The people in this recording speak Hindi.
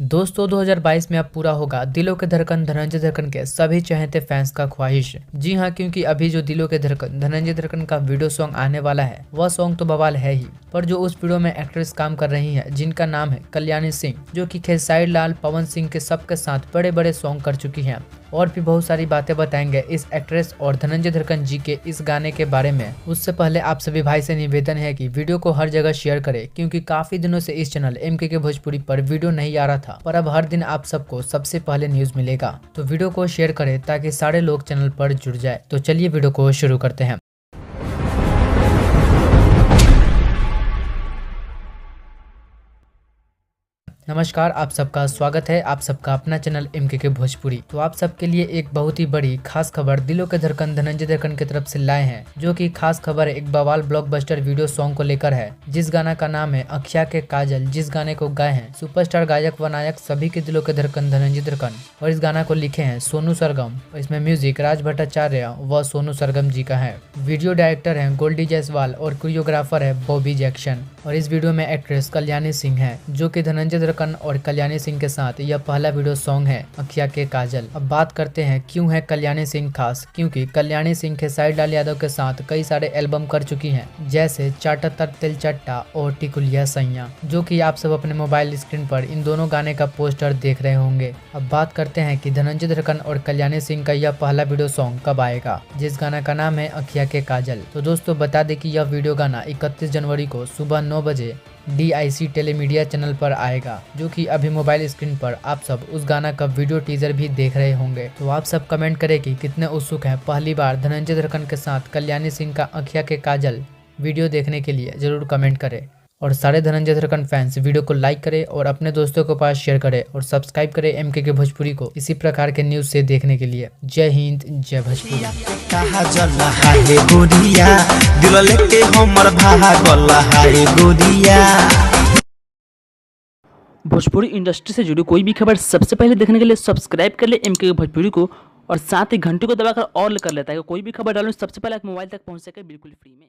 दोस्तों 2022 में अब पूरा होगा दिलों के धड़कन धनंजय धड़कन के सभी चाहते फैंस का ख्वाहिश। जी हाँ, क्योंकि अभी जो दिलों के धड़कन धनंजय धड़कन का वीडियो सॉन्ग आने वाला है वह सॉन्ग तो बवाल है ही, पर जो उस वीडियो में एक्ट्रेस काम कर रही है जिनका नाम है कल्याणी सिंह, जो कि खेसारी लाल पवन सिंह के सबके साथ बड़े बड़े सॉन्ग कर चुकी हैं। और भी बहुत सारी बातें बताएंगे इस एक्ट्रेस और धनंजय धड़कन जी के इस गाने के बारे में। उससे पहले आप सभी भाई से निवेदन है कि वीडियो को हर जगह शेयर करें, क्योंकि काफी दिनों से इस चैनल MKK भोजपुरी पर वीडियो नहीं आ रहा था, पर अब हर दिन आप सबको सबसे पहले न्यूज मिलेगा। तो वीडियो को शेयर करें ताकि सारे लोग चैनल पर जुड़ जाए। तो चलिए वीडियो को शुरू करते हैं। नमस्कार, आप सबका स्वागत है आप सबका अपना चैनल MKK भोजपुरी। तो आप सबके लिए एक बहुत ही बड़ी खास खबर दिलों के धड़कन धनंजय धड़कन की तरफ से लाए हैं, जो कि खास खबर एक बवाल ब्लॉकबस्टर वीडियो सॉन्ग को लेकर है, जिस गाना का नाम है अखिया के काजल, जिस गाने को गाए हैं सुपरस्टार गायक व नायक सभी के दिलों के धड़कन धनंजय धड़कन। और इस गाना को लिखे हैं सोनू सरगम, और इसमें म्यूजिक राज भट्टाचार्य व सोनू सरगम जी का है। वीडियो डायरेक्टर है गोल्डी जायसवाल और कोरियोग्राफर है बॉबी जैक्सन। और इस वीडियो में एक्ट्रेस कल्याणी सिंह है, जो कि धनंजय धड़कन और कल्याणी सिंह के साथ यह पहला वीडियो सॉन्ग है अखिया के काजल। अब बात करते हैं क्यों है कल्याणी सिंह खास, क्योंकि कल्याणी सिंह खेसारी लाल यादव के साथ कई सारे एल्बम कर चुकी हैं, जैसे चाटा तर तिल चट्टा और टिकुलिया सैया, जो कि आप सब अपने मोबाइल स्क्रीन पर इन दोनों गाने का पोस्टर देख रहे होंगे। अब बात करते हैं कि धनंजय धड़कन और कल्याणी सिंह का यह पहला वीडियो सॉन्ग कब आएगा, जिस गाना का नाम है अखिया के काजल। तो दोस्तों बता दें कि यह वीडियो गाना 31 जनवरी को सुबह 9 बजे DIC टेलीमीडिया चैनल पर आएगा, जो कि अभी मोबाइल स्क्रीन पर आप सब उस गाना का वीडियो टीजर भी देख रहे होंगे। तो आप सब कमेंट करें कि कितने उत्सुक हैं पहली बार धनंजय धड़कन के साथ कल्याणी सिंह का अखिया के काजल वीडियो देखने के लिए। जरूर कमेंट करें और सारे धनंजय धड़कन फैंस वीडियो को लाइक करें और अपने दोस्तों के पास शेयर करें और सब्सक्राइब करें MKK भोजपुरी को इसी प्रकार के न्यूज से देखने के लिए। जय हिंद, जय भोजपुरी। भोजपुरी इंडस्ट्री से जुड़ी कोई भी खबर सबसे पहले देखने के लिए सब्सक्राइब कर ले MKK भोजपुरी को, और साथ ही घंटी को दबाकर ऑल कर लेता है कि कोई भी खबर डालूं सबसे पहले आप मोबाइल तक पहुंच सके बिल्कुल फ्री में।